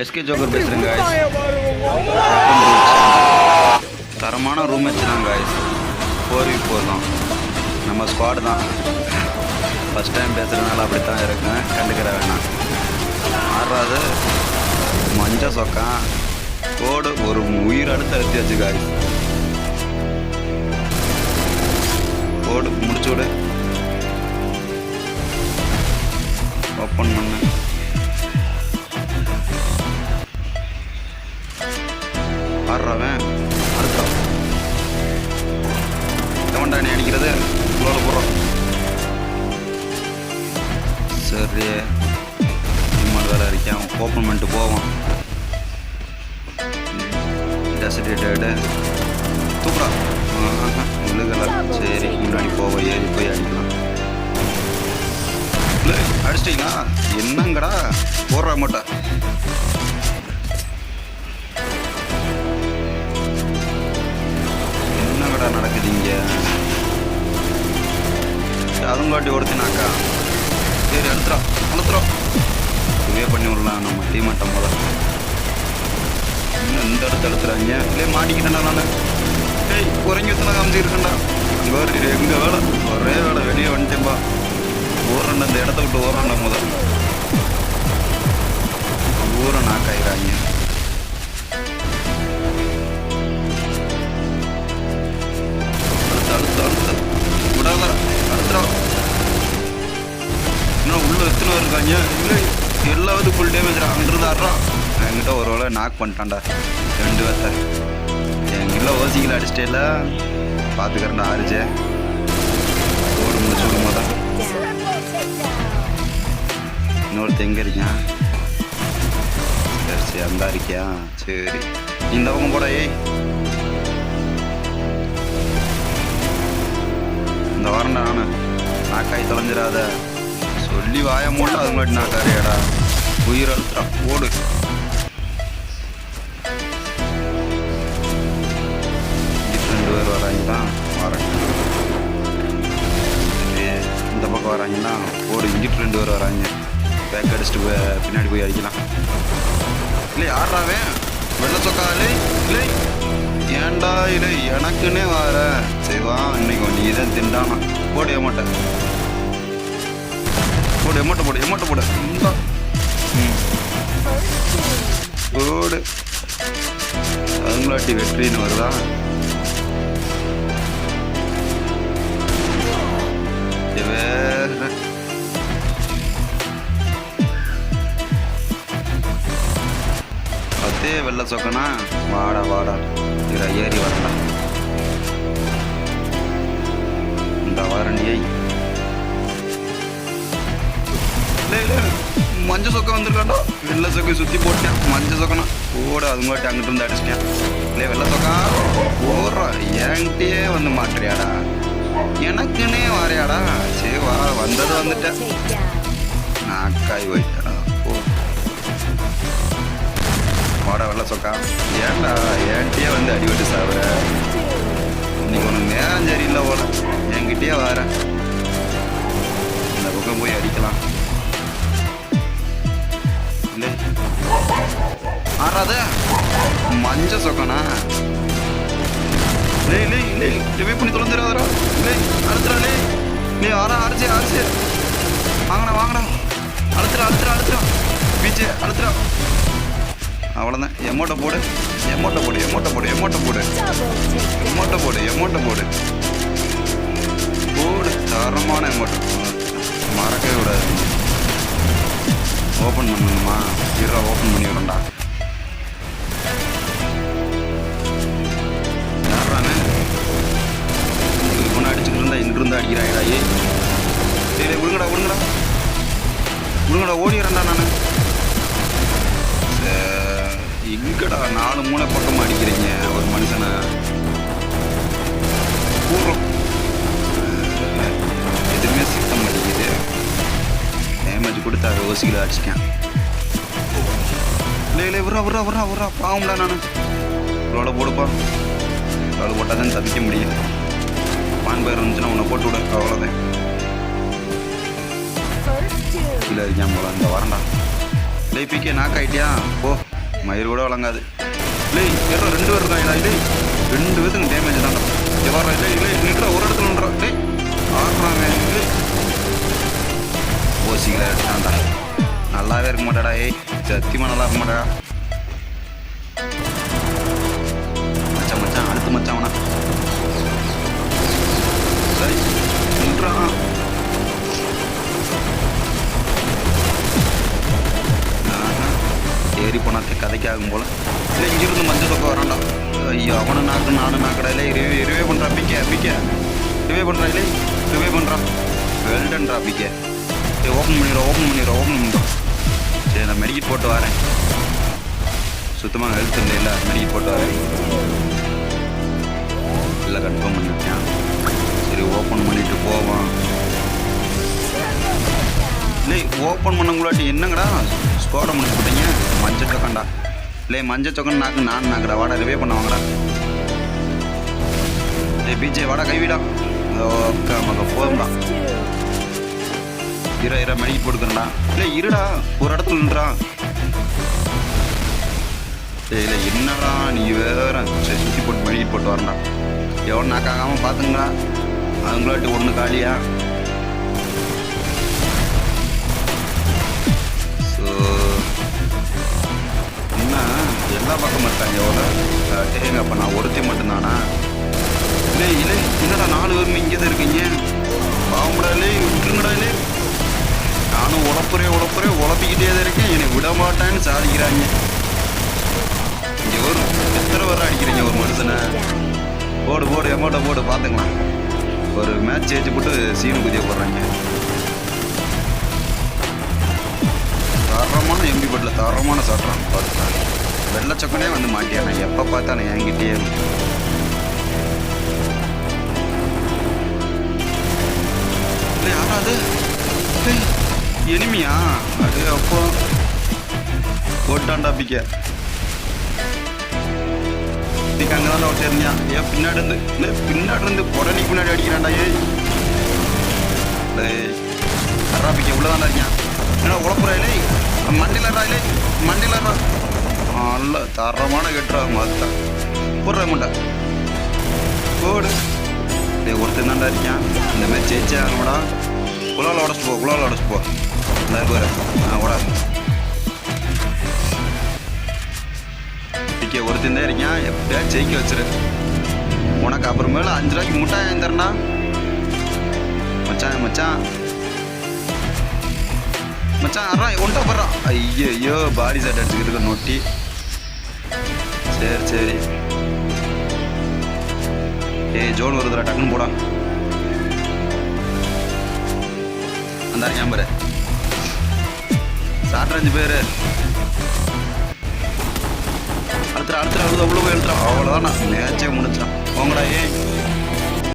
SK joker பேசுகிறேங்க தரமான room வச்சுருந்தாங்க காய்ஸ் 4v4 தான் நம்ம ஸ்குவாடு தான் ஃபஸ்ட் டைம் பேசுகிறதுனால அப்படி தான் இருக்கேன் கண்டுக்கிற வேணாம் ஆறாவது மஞ்ச சொக்கான் கோடு ஒரு உயிர் அடுத்து அழுத்தி வச்சு காய்ஸ் கோடு முடிச்சு விடு ஓப்பன் பண்ணு ஆடுறவன் அடுத்தான் எவன்டா நீ அடிக்கிறது இவ்வளோ போடுறோம் சரி இம்மல் வேலை இருக்கேன் ஓப்பன் பண்ணிட்டு போவோம் டெசிடேட்டடு தூக்குறா உள்ளுகல சரி முன்னாடி போவோம் ஏறி போய் அடிக்கலாம் இல்லை அடிச்சிட்டிங்களா என்னங்கடா போடுறா மாட்டா என்னங்கடா நடக்குது இங்கே அதுங்காட்டி ஓடுத்தினாக்கா சரி அழுத்துறோம் இதுவே பண்ணி விடலாம் நம்ம டீம் ஆட்டம் போல இன்னும் இந்த இடத்த அழுத்துறாங்க இல்லையே மாட்டிக்கிட்டேன்டா நான் ஏய் குறைஞ்சி ஊற்றினா காமிச்சு இருக்கேன்டா அங்கே ஒரு எங்கே வேலை ஒரே வேலை வெளியே வந்துட்டேன்பா ஓடுறேன்டா இந்த இடத்த விட்டு ஓடுறேன்டா முதல் ஊரை நாக்காயிறாங்க அழுத்த விடாத அடுத்துறோம் இன்னும் உள்ள எத்தனை இருக்காங்க இல்லை எல்லாவது ஃபுல் டேமேஜ் அங்கிருந்து ஆடுறான் என்கிட்ட ஒரு வேளை நாக் பண்ணிட்டான்டா 2 வேத்தை எங்கிட்ட ஓசிக்கல அடிச்சிட்டேல பார்த்துக்கிறேன்டா ஆரிச்சே ஓடு முடிச்சு விடும் போதான் இன்னொருத்த எங்கே இருக்கான் சரி அந்த இருக்கியா சரி இந்த பக்கம் போட ஏய் இந்த வாரண்டா நான் நாக்காய் தொலைஞ்சிடாத சொல்லி வாய மூட்டை அது மாதிரி நாக்காரியாடா உயிர் அழுத்துறா ஓடு வராங்கன்னா வரேன் இந்த பக்கம் வராங்கன்னா ஓடு இங்கிட்டு 2 பேர் வராங்க பேக் அடிச்சுட்டு பின்னாடி போய் அடிக்கலாம் இல்லை யாராவே வெள்ளை சொக்கா இல்லை ஏன்டா இல்லை எனக்குன்னே வர சரிவா இன்னைக்கு நீ தான் திண்டானா போடு ஏமாட்ட போடு இந்த ஓடு அதுங்களாட்டி வெற்றின்னு வருதா வேற அதே வெள்ளை சொக்கனா வாடா இதை ஏறி வரடா இந்த வாரணியை மஞ்ச சொக்கம் வந்திருக்காண்டா வெள்ளை சொக்கை சுற்றி போட்டேன் மஞ்ச சொக்கனா ஓட அதுங்காட்டி அங்கிட்டு இருந்து அடிச்சிட்டேன் இல்லை வெள்ளை சொக்கா ஓடுறா என்கிட்டயே வந்து மாட்டுறியாடா எனக்குன்னே வரையாடா சரி வா வந்தது வந்துட்டேன் நாக்காய் போயிட்டா வாடா வெள்ள சொக்கா ஏன்டா என்கிட்டயே வந்து அடிபட்டு சாப்பிட இன்னைக்கு உனக்கு நேரம் சரியில்லை போல என்கிட்டயே வரேன் இந்த பக்கம் போய் அடிக்கலாம் இல்லை ஆறாத மஞ்ச சொக்கனா இல்லை ரிவே பண்ணி தொலைஞ்சிடாதரா இல்லை அழுத்துறாளே நீ அரைச்சி வாங்கடா அழுத்துறா பீச்சு அழுத்துறா அவ்வளோதான் எமௌண்ட்டை போடு போடு தரமான எமௌண்ட் மறக்கவே விடாது ஓப்பன் பண்ணணுமா ஓப்பன் பண்ணி விடண்டா அடிச்சுட்டு இருந்தா இங்கிருந்து அடிக்கிறாங்கடா சரி விடுங்கடா ஓடிடுறேன்டா நான் எங்கடா 4 மூளை பக்கமாக அடிக்கிறீங்க ஒரு மனுஷனை கூடுறோம் எதுவுமே சித்தம் அடிக்குது டேமேஜ் கொடுத்து அதை ஓசிக்கல அடிச்சிட்டேன் இல்லை விட்றா பாவம்டா நான் இவ்வளோ போடுப்பா இவ்வளோ போட்டால் தான் தப்பிக்க முடியும் பான் பயிர் இருந்துச்சுன்னா உன்னை போட்டு விட அவ்வளோதான் ஓசியில் இருக்கான் போல இந்த வரண்டா. இல்லை பிகே நாக் ஆகிட்டியா போ, மயிர் கூட வழங்காது. இல்லை ஏறா 2 பேர் இருக்காங்கடா. இல்லை 2 பேருக்கு டேமேஜ் தான்டா. வர இல்லை இல்லை நின்றா ஒரு இடத்துல நின்றா. இல்லை ஆடுறாங்க. இல்லை ஓசிகளை எடுத்தான்டா. நல்லாவே இருக்க மாட்டாடா. ஏய் சத்தியமாக நல்லா இருக்க மாட்டாடா. மச்சான் மச்சான் அடுத்து மச்சான் அவனா சரி நின்றான். ஏறி போனாத்தே கதைக்கு ஆகும் போல. இல்லை இங்கிருந்து மஞ்சள் பக்கம் வரான்டா. ஐயோ அவனை நாக்கு நானும் நாக்கடா. இல்லை ரிவே பண்ணுறான். பிக்கே ரிவே பண்ணுறான். இல்லை ரிவே பண்ணுறான். வெல்டன்டா பிக்கே. ஓப்பன் பண்ணிடுறோம். சரி நான் மெடிக்கெட் போட்டு வரேன். சுத்தமாக ஹெல்த் இல்லை மெடிக்கெட் போட்டு வரேன். இல்லை கன்ஃபார்ம் பண்ணிட்டேன். சரி ஓப்பன் பண்ணிட்டு போவான். இல்லை ஓப்பன் பண்ணங்குள்ளாட்டி என்னங்கடா ஸ்குவாடை முடிச்சு போட்டீங்க. மஞ்சள் சொக்கண்டா. இல்லை மஞ்சள் சொக்கன் நாக்கு நான் நாக்கடா. வாடா ரிவே பண்ணுவாங்கடா. ஏ பிஜே வாடா கைவிடா. ஓகே மக போதும்டா. இர மெடிக்கெட் போட்டுக்கிறேன்டா. இல்லை இருடா ஒரு இடத்துல நின்றான். இல்லை என்னடா நீ வேற. சரி சுற்றி போட்டு மெடிக்கெட் போட்டு வரேன்டா. எவ்வளோ நாக்காகாமல் பார்த்துங்களா. அதுங்களாட்டி ஒன்று காலியா. ஸோ என்ன எல்லா பக்கமும் இருக்காங்க எவ்வளோ. ஏங்க அப்போ நான் ஒருத்தி மட்டும்தானா. இல்லை என்னடா 4 பேருமே இங்கே தான் இருக்கீங்க. பாவம்டா. இல்லை விட்டுருங்கடா. இல்லை நானும் உழப்பிக்கிட்டே தான் இருக்கேன். என்னை விட மாட்டேன்னு சாதிக்கிறாங்க. இங்கே ஒரு எத்தனை பேர் அடிக்கிறீங்க ஒரு மனுஷனை. போடு எமௌண்ட்டை போடு பார்த்துக்கலாம். ஒரு மேட்ச் ஜெயிச்சு போட்டு சீனு குதிய போடுறாங்க. தரமான எம்பி பட்டில் தரமான சாட்டுறான் பார்த்துட்டாங்க. வெள்ளை சொக்கனே வந்து மாட்டியானே. எப்போ பார்த்தானே என்கிட்டே இல்லை யாராவது எனிமியா. அது அப்போ போட்டான்டா பிக்க. அங்கே தான் ஒருத்தர் இருந்தான். ஏன் பின்னாடி இருந்து உடனே பின்னாடி அடிக்கிறான்டா. அறா பிக்க உள்ளதான்டா இருக்கான். ஏன்னா உழப்புறா. இல்லை மண்டிலரா நல்ல தரமான கெட்டுறா. மாத்தா போடுற மாட்டா போடு. ஒருத்தர் தான்டா இருக்கான். இந்த மாதிரி ஜெயிச்சே ஆகணும்டா. குழாவில் உடச்சு போ. இந்த பேர் ஓடா பிக்கே ஒருத்தன் தான் இருக்கான். எப்படியா ஜெயிக்க வச்சிரு. உனக்கு அப்புறமேல 5 ரூபாய்க்கு முட்டாய் வாங்கி தரேன்டா. மச்சான் அறான் ஒன்றை போடுறான். ஐயோ பாடி செட் அடிச்சுக்கிட்டு நொட்டி. சரி ஜோன் வருதுடா. டக்குன்னு போடா. அந்த கேம்பரு சாப்பிட்ற 5 பேர் அடுத்த அவ்வளோ போய் எழுத்துறான். அவ்வளோதான் நான் மேட்சே முடிச்சான். உங்களா